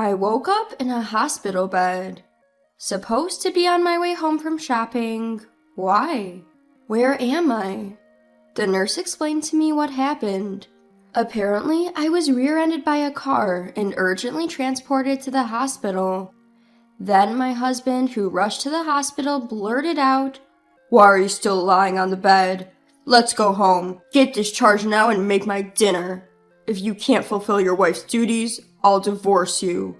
I woke up in a hospital bed. Supposed to be on my way home from shopping. Why? Where am I? The nurse explained to me what happened. Apparently, I was rear-ended by a car and urgently transported to the hospital. Then my husband, who rushed to the hospital, blurted out, "Why are you still lying on the bed? Let's go home. Get discharged now and make my dinner. If you can't fulfill your wife's duties, I'll divorce you."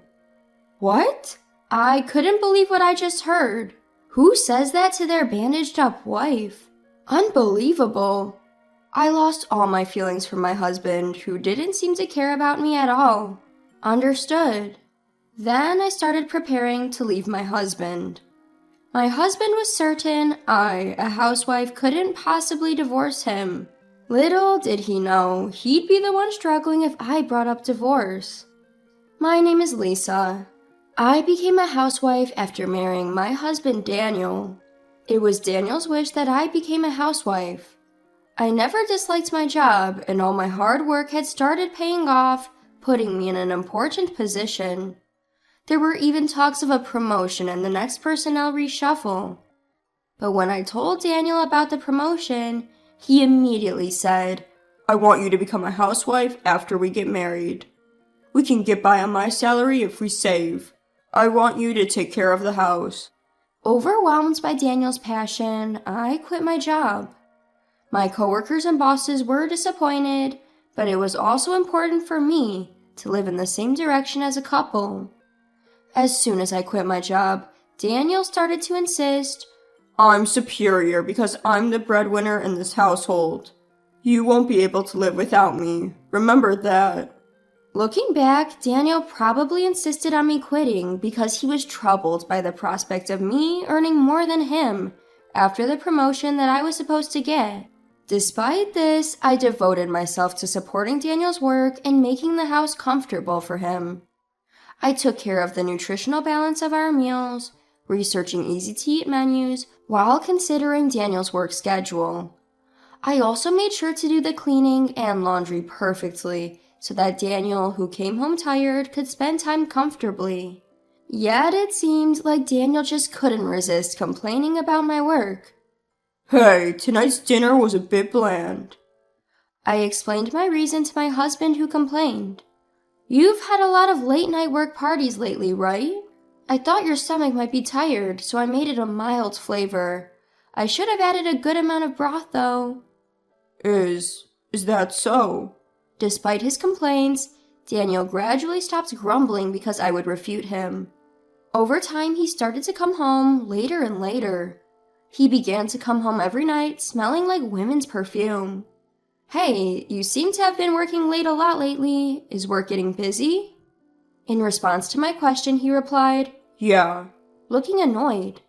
What? I couldn't believe what I just heard. Who says that to their bandaged up wife? Unbelievable. I lost all my feelings for my husband, who didn't seem to care about me at all. Understood. Then I started preparing to leave my husband. My husband was certain I, a housewife, couldn't possibly divorce him. Little did he know he'd be the one struggling if I brought up divorce. My name is Lisa. I became a housewife after marrying my husband Daniel. It was Daniel's wish that I became a housewife. I never disliked my job, and all my hard work had started paying off, putting me in an important position. There were even talks of a promotion and the next personnel reshuffle. But when I told Daniel about the promotion, he immediately said, "I want you to become a housewife after we get married. We can get by on my salary if we save. I want you to take care of the house." Overwhelmed by Daniel's passion, I quit my job. My coworkers and bosses were disappointed, but it was also important for me to live in the same direction as a couple. As soon as I quit my job, Daniel started to insist, "I'm superior because I'm the breadwinner in this household. You won't be able to live without me. Remember that." Looking back, Daniel probably insisted on me quitting because he was troubled by the prospect of me earning more than him after the promotion that I was supposed to get. Despite this, I devoted myself to supporting Daniel's work and making the house comfortable for him. I took care of the nutritional balance of our meals, researching easy-to-eat menus while considering Daniel's work schedule. I also made sure to do the cleaning and laundry perfectly so that Daniel, who came home tired, could spend time comfortably. Yet it seemed like Daniel just couldn't resist complaining about my work. "Hey, tonight's dinner was a bit bland." I explained my reason to my husband, who complained. "You've had a lot of late-night work parties lately, right? I thought your stomach might be tired, so I made it a mild flavor. I should have added a good amount of broth, though." Is that so?" Despite his complaints, Daniel gradually stopped grumbling because I would refute him. Over time, he started to come home later and later. He began to come home every night, smelling like women's perfume. "Hey, you seem to have been working late a lot lately. Is work getting busy?" In response to my question, he replied, "Yeah," looking annoyed.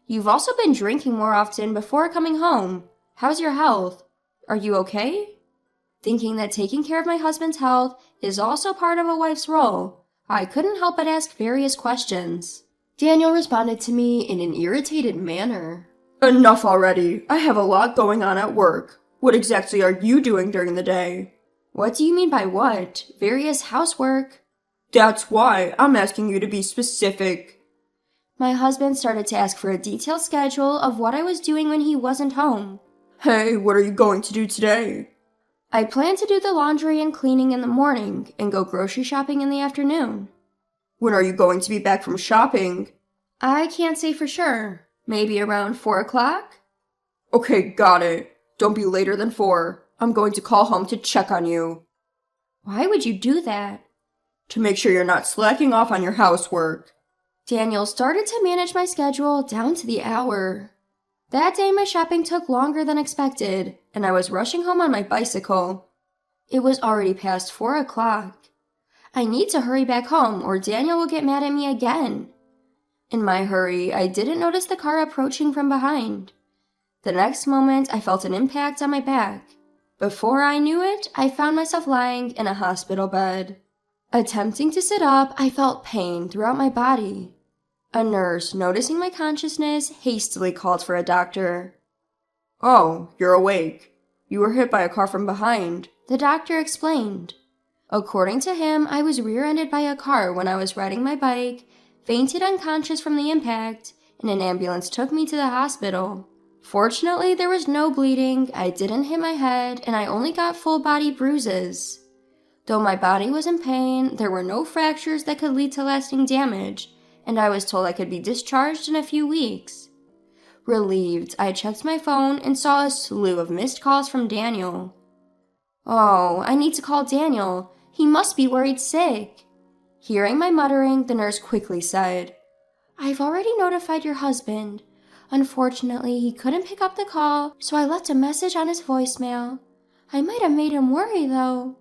"You've also been drinking more often before coming home. How's your health? Are you okay?" Thinking that taking care of my husband's health is also part of a wife's role, I couldn't help but ask various questions. Daniel responded to me in an irritated manner. "Enough already. I have a lot going on at work. What exactly are you doing during the day?" "What do you mean by what? Various housework." "That's why I'm asking you to be specific." My husband started to ask for a detailed schedule of what I was doing when he wasn't home. "Hey, what are you going to do today?" "I plan to do the laundry and cleaning in the morning and go grocery shopping in the afternoon." "When are you going to be back from shopping?" "I can't say for sure. Maybe around 4 o'clock? "Okay, got it. Don't be later than 4. I'm going to call home to check on you." "Why would you do that?" "To make sure you're not slacking off on your housework." Daniel started to manage my schedule down to the hour. That day my shopping took longer than expected, and I was rushing home on my bicycle. It was already past 4 o'clock. I need to hurry back home or Daniel will get mad at me again. In my hurry, I didn't notice the car approaching from behind. The next moment, I felt an impact on my back. Before I knew it, I found myself lying in a hospital bed. Attempting to sit up, I felt pain throughout my body. A nurse, noticing my consciousness, hastily called for a doctor. "Oh, you're awake. You were hit by a car from behind," the doctor explained. According to him, I was rear-ended by a car when I was riding my bike, fainted unconscious from the impact, and an ambulance took me to the hospital. Fortunately, there was no bleeding, I didn't hit my head, and I only got full-body bruises. Though my body was in pain, there were no fractures that could lead to lasting damage, and I was told I could be discharged in a few weeks. Relieved, I checked my phone and saw a slew of missed calls from Daniel. Oh, I need to call Daniel. He must be worried sick. Hearing my muttering, the nurse quickly said, I've already notified your husband. Unfortunately, he couldn't pick up the call, so I left a message on his voicemail. I might have made him worry, though.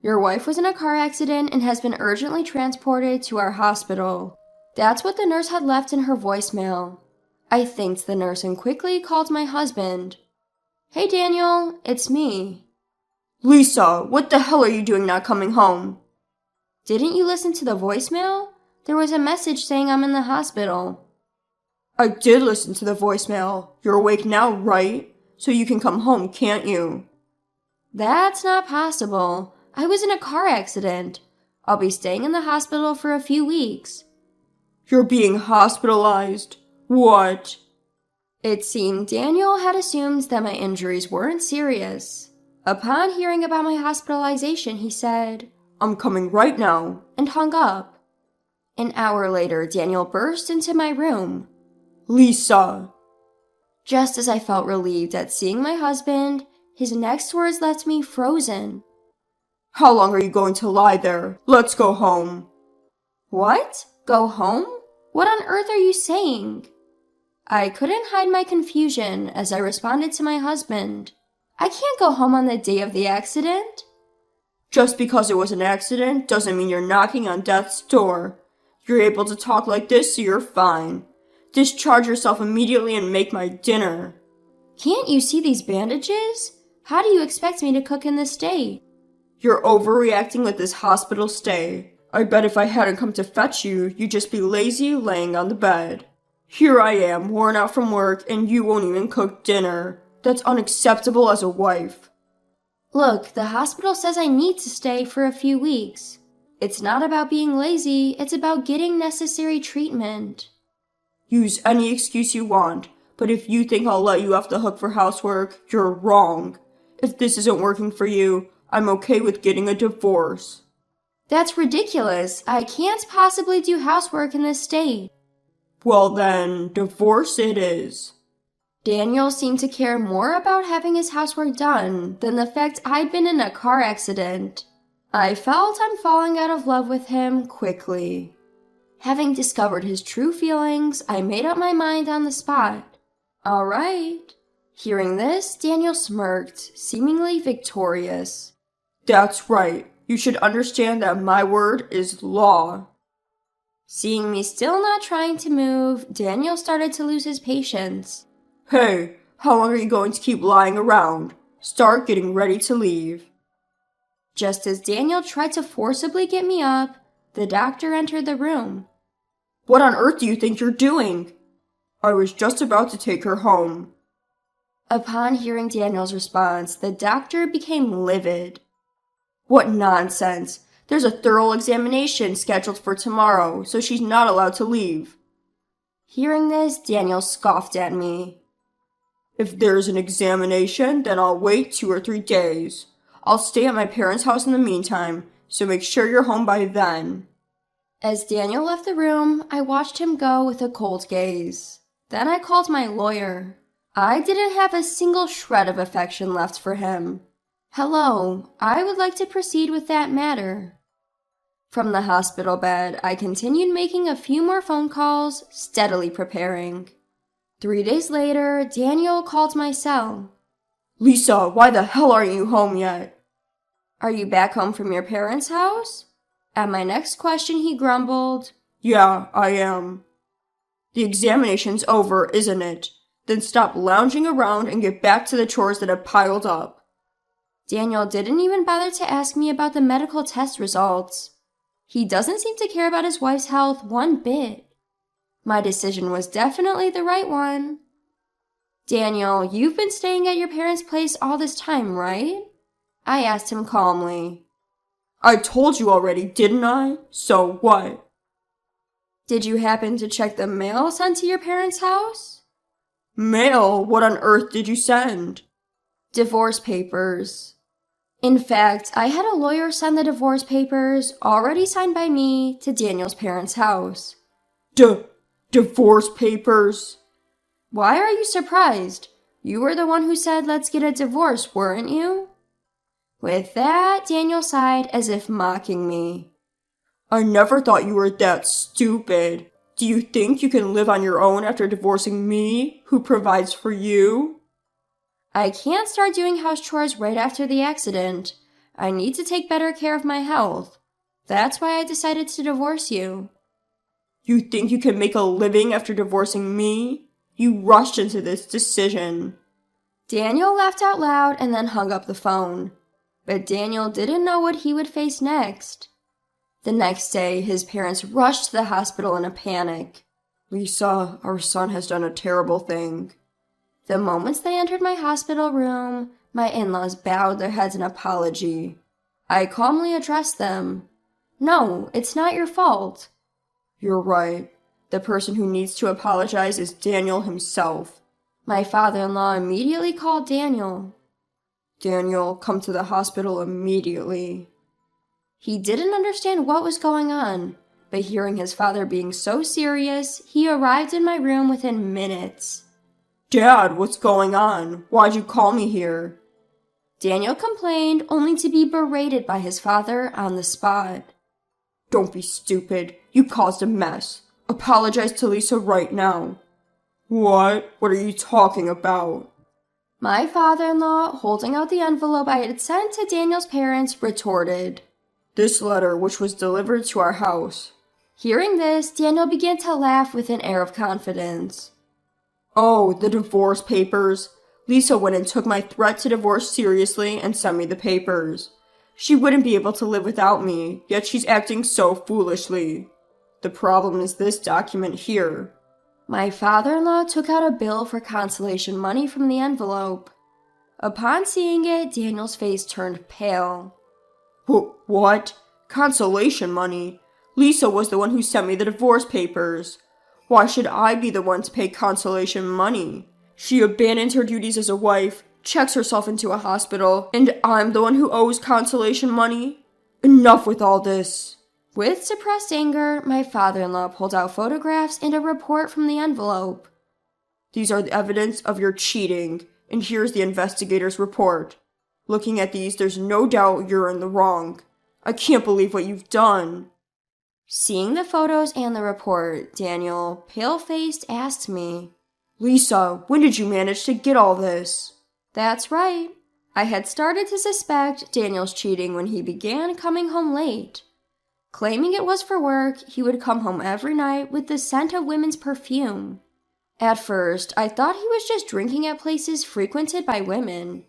Your wife was in a car accident and has been urgently transported to our hospital. That's what the nurse had left in her voicemail. I thanked the nurse and quickly called my husband. Hey, Daniel, it's me. Lisa, what the hell are you doing not coming home? Didn't you listen to the voicemail? There was a message saying I'm in the hospital. I did listen to the voicemail. You're awake now, right? So you can come home, can't you? That's not possible. I was in a car accident. I'll be staying in the hospital for a few weeks. You're being hospitalized? What? It seemed Daniel had assumed that my injuries weren't serious. Upon hearing about my hospitalization, he said, I'm coming right now, and hung up. An hour later, Daniel burst into my room. Lisa! Just as I felt relieved at seeing my husband, his next words left me frozen. How long are you going to lie there? Let's go home. What? Go home? What on earth are you saying? I couldn't hide my confusion as I responded to my husband. I can't go home on the day of the accident. Just because it was an accident doesn't mean you're knocking on death's door. You're able to talk like this, so you're fine. Discharge yourself immediately and make my dinner. Can't you see these bandages? How do you expect me to cook in this state? You're overreacting with this hospital stay. I bet if I hadn't come to fetch you, you'd just be lazy laying on the bed. Here I am, worn out from work, and you won't even cook dinner. That's unacceptable as a wife. Look, the hospital says I need to stay for a few weeks. It's not about being lazy, it's about getting necessary treatment. Use any excuse you want, but if you think I'll let you off the hook for housework, you're wrong. If this isn't working for you, I'm okay with getting a divorce. That's ridiculous. I can't possibly do housework in this state. Well then, divorce it is. Daniel seemed to care more about having his housework done than the fact I'd been in a car accident. I felt I'm falling out of love with him quickly. Having discovered his true feelings, I made up my mind on the spot. All right. Hearing this, Daniel smirked, seemingly victorious. That's right. You should understand that my word is law. Seeing me still not trying to move, Daniel started to lose his patience. Hey, how long are you going to keep lying around? Start getting ready to leave. Just as Daniel tried to forcibly get me up, the doctor entered the room. What on earth do you think you're doing? I was just about to take her home. Upon hearing Daniel's response, the doctor became livid. What nonsense! There's a thorough examination scheduled for tomorrow, so she's not allowed to leave. Hearing this, Daniel scoffed at me. If there's an examination, then I'll wait 2 or 3 days. I'll stay at my parents' house in the meantime, so make sure you're home by then. As Daniel left the room, I watched him go with a cold gaze. Then I called my lawyer. I didn't have a single shred of affection left for him. Hello, I would like to proceed with that matter. From the hospital bed, I continued making a few more phone calls, steadily preparing. 3 days later, Daniel called my cell. Lisa, why the hell aren't you home yet? Are you back home from your parents' house? At my next question, he grumbled. Yeah, I am. The examination's over, isn't it? Then stop lounging around and get back to the chores that have piled up. Daniel didn't even bother to ask me about the medical test results. He doesn't seem to care about his wife's health one bit. My decision was definitely the right one. Daniel, you've been staying at your parents' place all this time, right? I asked him calmly. I told you already, didn't I? So what? Did you happen to check the mail sent to your parents' house? Mail? What on earth did you send? Divorce papers. In fact, I had a lawyer send the divorce papers, already signed by me, to Daniel's parents' house. Divorce papers? Why are you surprised? You were the one who said let's get a divorce, weren't you? With that, Daniel sighed as if mocking me. I never thought you were that stupid. Do you think you can live on your own after divorcing me, who provides for you? I can't start doing house chores right after the accident. I need to take better care of my health. That's why I decided to divorce you. You think you can make a living after divorcing me? You rushed into this decision. Daniel laughed out loud and then hung up the phone. But Daniel didn't know what he would face next. The next day, his parents rushed to the hospital in a panic. Lisa, our son has done a terrible thing. The moment they entered my hospital room, my in-laws bowed their heads in apology. I calmly addressed them. No, it's not your fault. You're right. The person who needs to apologize is Daniel himself. My father-in-law immediately called Daniel. Daniel, come to the hospital immediately. He didn't understand what was going on, but hearing his father being so serious, he arrived in my room within minutes. Dad, what's going on? Why'd you call me here? Daniel complained, only to be berated by his father on the spot. Don't be stupid. You caused a mess. Apologize to Lisa right now. What? What are you talking about? My father-in-law, holding out the envelope I had sent to Daniel's parents, retorted. This letter, which was delivered to our house. Hearing this, Daniel began to laugh with an air of confidence. Oh, the divorce papers. Lisa went and took my threat to divorce seriously and sent me the papers. She wouldn't be able to live without me, yet she's acting so foolishly. The problem is this document here. My father-in-law took out a bill for consolation money from the envelope. Upon seeing it, Daniel's face turned pale. What? Consolation money? Lisa was the one who sent me the divorce papers. Why should I be the one to pay consolation money? She abandoned her duties as a wife, checks herself into a hospital, and I'm the one who owes consolation money? Enough with all this. With suppressed anger, my father-in-law pulled out photographs and a report from the envelope. These are the evidence of your cheating, and here's the investigator's report. Looking at these, there's no doubt you're in the wrong. I can't believe what you've done. Seeing the photos and the report, Daniel, pale-faced, asked me, Lisa, when did you manage to get all this? That's right. I had started to suspect Daniel's cheating when he began coming home late. Claiming it was for work, he would come home every night with the scent of women's perfume. At first, I thought he was just drinking at places frequented by women.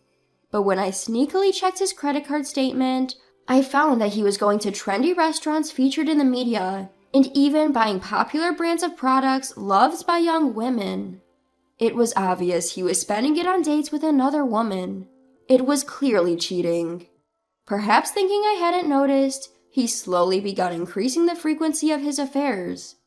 But when I sneakily checked his credit card statement, I found that he was going to trendy restaurants featured in the media, and even buying popular brands of products loved by young women. It was obvious he was spending it on dates with another woman. It was clearly cheating. Perhaps thinking I hadn't noticed, he slowly begun increasing the frequency of his affairs.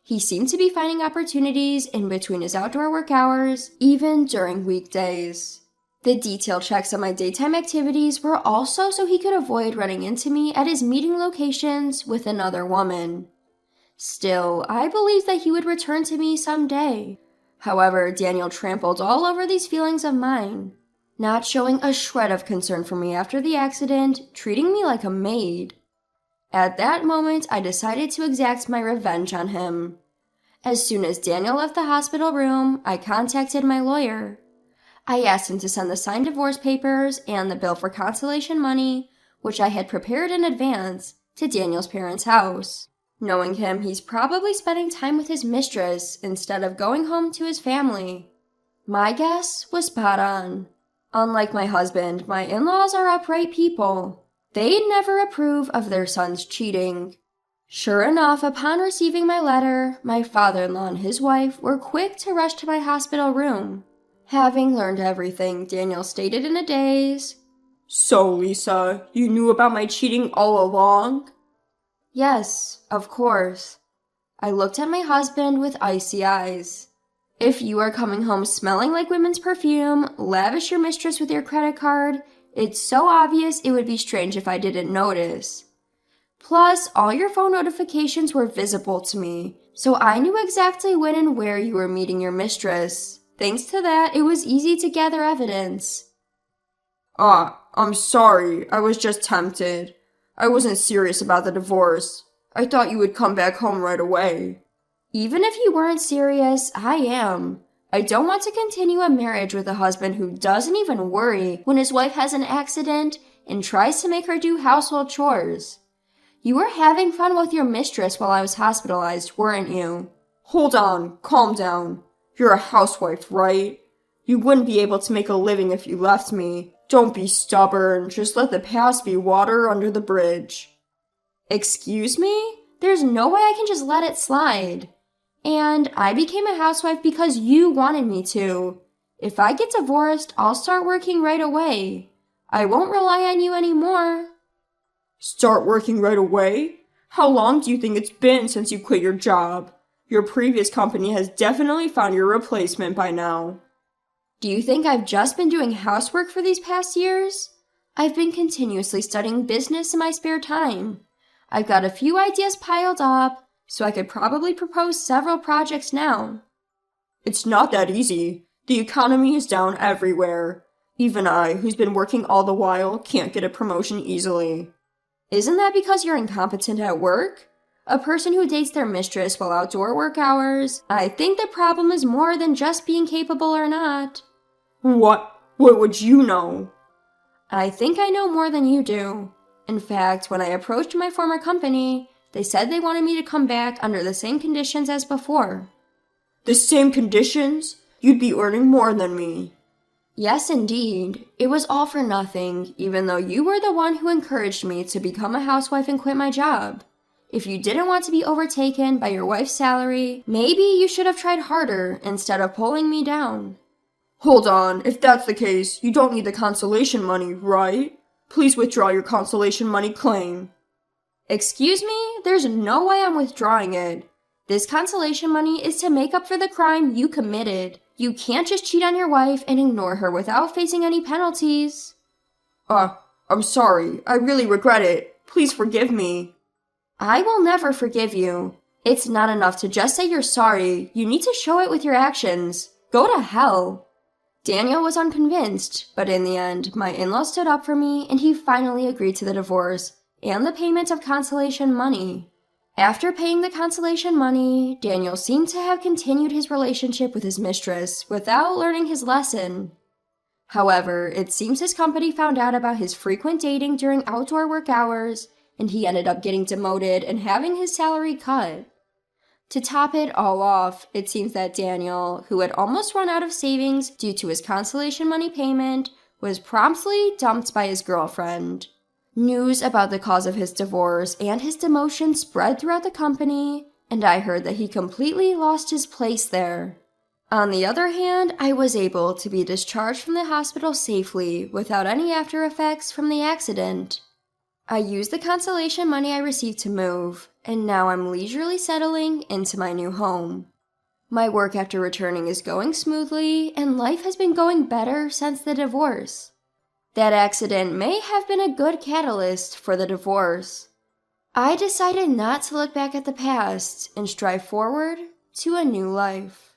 He seemed to be finding opportunities in between his outdoor work hours, even during weekdays. The detail checks on my daytime activities were also so he could avoid running into me at his meeting locations with another woman. Still, I believed that he would return to me someday. However, Daniel trampled all over these feelings of mine, not showing a shred of concern for me after the accident, treating me like a maid. At that moment, I decided to exact my revenge on him. As soon as Daniel left the hospital room, I contacted my lawyer. I asked him to send the signed divorce papers and the bill for consolation money, which I had prepared in advance, to Daniel's parents' house. Knowing him, he's probably spending time with his mistress instead of going home to his family. My guess was spot on. Unlike my husband, my in-laws are upright people. They'd never approve of their son's cheating. Sure enough, upon receiving my letter, my father-in-law and his wife were quick to rush to my hospital room. Having learned everything, Daniel stated in a daze, So, Lisa, you knew about my cheating all along? Yes, of course. I looked at my husband with icy eyes. If you are coming home smelling like women's perfume, lavish your mistress with your credit card, it's so obvious it would be strange if I didn't notice. Plus, all your phone notifications were visible to me, so I knew exactly when and where you were meeting your mistress. Thanks to that, it was easy to gather evidence. I'm sorry. I was just tempted. I wasn't serious about the divorce. I thought you would come back home right away. Even if you weren't serious, I am. I don't want to continue a marriage with a husband who doesn't even worry when his wife has an accident and tries to make her do household chores. You were having fun with your mistress while I was hospitalized, weren't you? Hold on, calm down. You're a housewife, right? You wouldn't be able to make a living if you left me. Don't be stubborn, just let the past be water under the bridge. Excuse me? There's no way I can just let it slide. And I became a housewife because you wanted me to. If I get divorced, I'll start working right away. I won't rely on you anymore. Start working right away? How long do you think it's been since you quit your job? Your previous company has definitely found your replacement by now. Do you think I've just been doing housework for these past years? I've been continuously studying business in my spare time. I've got a few ideas piled up, so I could probably propose several projects now. It's not that easy. The economy is down everywhere. Even I, who's been working all the while, can't get a promotion easily. Isn't that because you're incompetent at work? A person who dates their mistress while outdoor work hours? I think the problem is more than just being capable or not. What would you know? I think I know more than you do. In fact, when I approached my former company, they said they wanted me to come back under the same conditions as before. The same conditions? You'd be earning more than me. Yes, indeed. It was all for nothing, even though you were the one who encouraged me to become a housewife and quit my job. If you didn't want to be overtaken by your wife's salary, maybe you should have tried harder instead of pulling me down. Hold on, if that's the case, you don't need the consolation money, right? Please withdraw your consolation money claim. Excuse me? There's no way I'm withdrawing it. This consolation money is to make up for the crime you committed. You can't just cheat on your wife and ignore her without facing any penalties. I'm sorry. I really regret it. Please forgive me. I will never forgive you. It's not enough to just say you're sorry. You need to show it with your actions. Go to hell. Daniel was unconvinced, but in the end, my in-law stood up for me and he finally agreed to the divorce and the payment of consolation money. After paying the consolation money, Daniel seemed to have continued his relationship with his mistress without learning his lesson. However, it seems his company found out about his frequent dating during outdoor work hours, and he ended up getting demoted and having his salary cut. To top it all off, it seems that Daniel, who had almost run out of savings due to his consolation money payment, was promptly dumped by his girlfriend. News about the cause of his divorce and his demotion spread throughout the company, and I heard that he completely lost his place there. On the other hand, I was able to be discharged from the hospital safely without any after effects from the accident. I used the consolation money I received to move, and now I'm leisurely settling into my new home. My work after returning is going smoothly, and life has been going better since the divorce. That accident may have been a good catalyst for the divorce. I decided not to look back at the past and strive forward to a new life.